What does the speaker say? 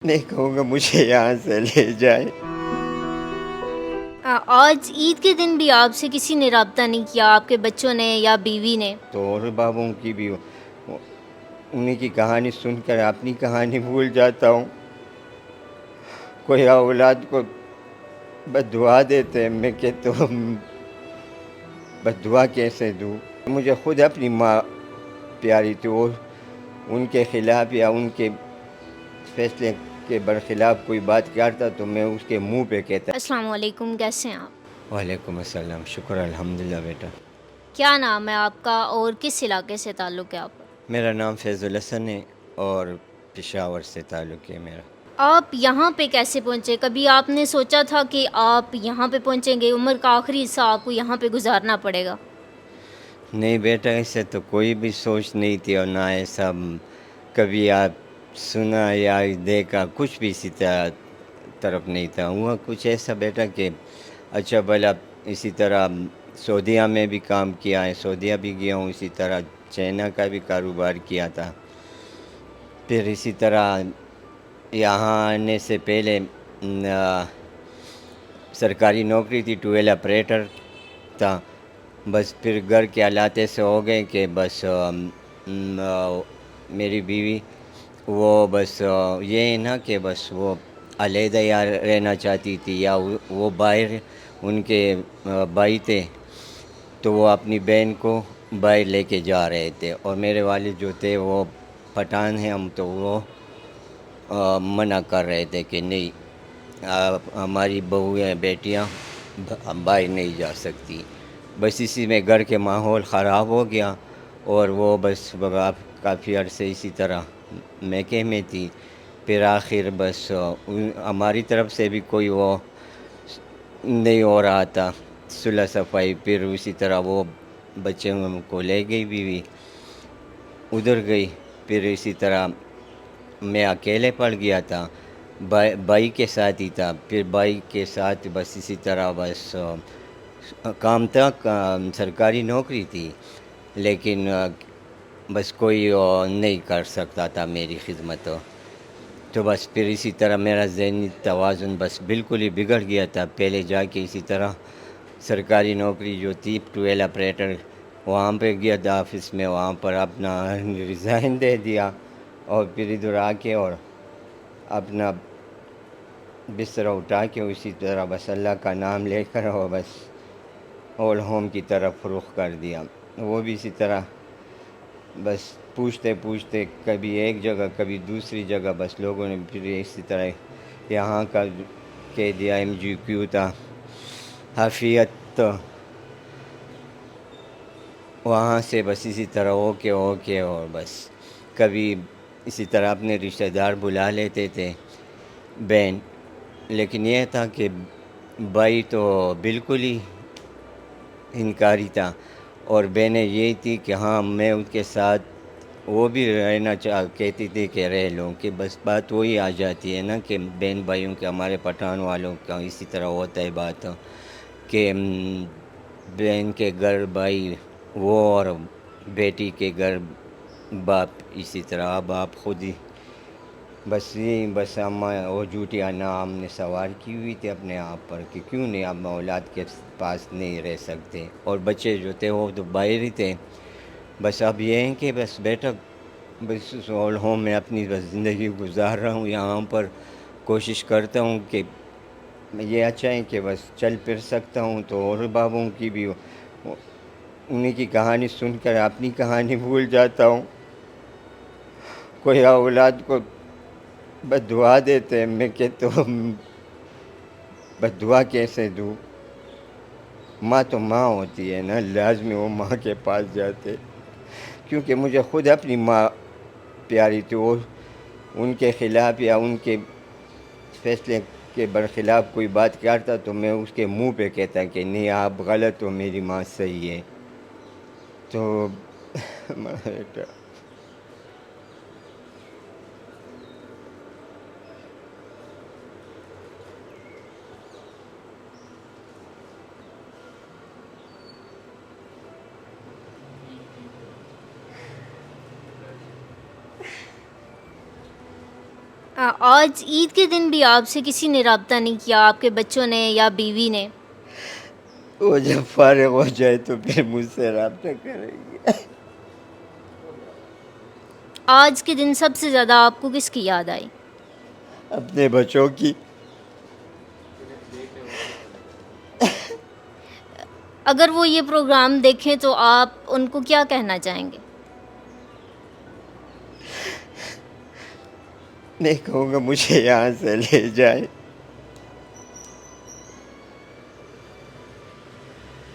نہیں کہوں گا مجھے یہاں سے لے جائے۔ آج عید کے دن بھی آپ سے کسی نے رابطہ نہیں کیا، آپ کے بچوں نے یا بیوی نے؟ تو اور بابوں کی بھی انہیں کی کہانی سن کر اپنی کہانی بھول جاتا ہوں۔ کوئی اولاد کو بد دعا دیتے ہیں، میں کہتا ہوں بد دعا کیسے دوں؟ مجھے خود اپنی ماں پیاری تھی، وہ ان کے خلاف یا ان کے فیصلے کے برخلاف کوئی بات کرتا تو میں اس کے منہ پہ کہتا۔ السلام علیکم، کیسے ہیں آپ؟ وعلیکم السلام، شکر الحمدللہ بیٹا۔ کیا نام ہے آپ کا اور کس علاقے سے تعلق ہے آپ کا؟ میرا نام فیض الحسن ہے اور پشاور سے تعلق ہے میرا۔ آپ یہاں پہ کیسے پہنچے؟ کبھی آپ نے سوچا تھا کہ آپ یہاں پہ پہنچیں گے، عمر کا آخری حصہ آپ کو یہاں پہ گزارنا پڑے گا؟ نہیں بیٹا، ایسے تو کوئی بھی سوچ نہیں تھی، اور نہ ایسا کبھی آپ سنا یا دیکھا، کچھ بھی اسی طرف نہیں تھا۔ ہوا کچھ ایسا بیٹا کہ اچھا بھلا اسی طرح سعودیہ میں بھی کام کیا ہے، سعودیہ بھی گیا ہوں، اسی طرح چائنا کا بھی کاروبار کیا تھا۔ پھر اسی طرح یہاں آنے سے پہلے سرکاری نوکری تھی، ٹویل آپریٹر تھا۔ بس پھر گھر کے حالات ایسے ہو گئے کہ بس میری بیوی وہ بس یہ ہے نا کہ بس وہ علیحدہ یا رہنا چاہتی تھی، یا وہ باہر ان کے بھائی تھے تو وہ اپنی بہن کو باہر لے کے جا رہے تھے، اور میرے والد جو تھے وہ پٹھان ہیں ہم، تو وہ منع کر رہے تھے کہ نہیں، ہماری بہویں بیٹیاں باہر نہیں جا سکتی۔ بس اسی میں گھر کے ماحول خراب ہو گیا، اور وہ بس کافی عرصے اسی طرح میکے میں تھی۔ پھر آخر بس ہماری طرف سے بھی کوئی وہ نہیں ہو رہا تھا صلح صفائی، پھر اسی طرح وہ بچے کو لے گئی بیوی، ادھر گئی۔ پھر اسی طرح میں اکیلے پڑ گیا تھا، بھائی کے ساتھ ہی تھا۔ پھر بھائی کے ساتھ بس اسی طرح بس کام تھا، سرکاری نوکری تھی، لیکن بس کوئی نہیں کر سکتا تھا میری خدمت۔ تو بس پھر اسی طرح میرا ذہنی توازن بس بالکل ہی بگڑ گیا تھا۔ پہلے جا کے اسی طرح سرکاری نوکری جو تھی ٹویل آپریٹر، وہاں پہ گیا تھا آفس میں، وہاں پر اپنا ریزائن دے دیا، اور پھر ادھر آ کے اور اپنا بستر اٹھا کے اسی طرح بس اللہ کا نام لے کر اور بس اول ہوم کی طرف رخ کر دیا۔ وہ بھی اسی طرح بس پوچھتے پوچھتے کبھی ایک جگہ کبھی دوسری جگہ، بس لوگوں نے پھر اسی طرح یہاں کا کہہ دیا MGQ تھا حفیظ، وہاں سے بس اسی طرح اوکے اور بس کبھی اسی طرح اپنے رشتہ دار بلا لیتے تھے، بہن، لیکن یہ تھا کہ بھائی تو بالکل ہی انکاری تھا، اور بہنیں یہی تھی کہ ہاں میں ان کے ساتھ، وہ بھی رہنا کہتی تھی کہ رہ لوں، کہ بس بات وہی آ جاتی ہے نا کہ بہن بھائیوں کے، ہمارے پٹھان والوں کا اسی طرح ہوتا ہے بات کہ بہن کے گھر بھائی وہ، اور بیٹی کے گھر باپ اسی طرح۔ اب آپ خود ہی بس یہ بس ہم وہ جھوٹیا نا ہم نے سوار کی ہوئی تھی اپنے آپ پر کہ کیوں نہیں اب اولاد کے پاس نہیں رہ سکتے، اور بچے جو تھے وہ تو باہر ہی تھے۔ بس اب یہ ہے کہ بس بیٹا بس اول ہوم میں اپنی بس زندگی گزار رہا ہوں، یہاں پر کوشش کرتا ہوں کہ یہ اچھا ہے کہ بس چل پھر سکتا ہوں، تو اور بابوں کی بھی انہیں کی کہانی سن کر اپنی کہانی بھول جاتا ہوں۔ کوئی اولاد کو بد دعا دیتے ہیں، میں کہتا ہوں بد دعا کیسے دوں؟ ماں تو ماں ہوتی ہے نا، لازمی وہ ماں کے پاس جاتے، کیونکہ مجھے خود اپنی ماں پیاری تھی، وہ ان کے خلاف یا ان کے فیصلے کے برخلاف کوئی بات کرتا تو میں اس کے منہ پہ کہتا کہ نہیں آپ غلط ہو، میری ماں صحیح ہے۔ تو آج عید کے دن بھی آپ سے کسی نے رابطہ نہیں کیا، آپ کے بچوں نے یا بیوی نے؟ وہ جب فارغ ہو جائے تو پھر مجھ سے رابطہ کریں گے. آج کے دن سب سے زیادہ آپ کو کس کی یاد آئی؟ اپنے بچوں کی. اگر وہ یہ پروگرام دیکھیں تو آپ ان کو کیا کہنا چاہیں گے؟ میں کہوں گا مجھے یہاں سے لے جائے.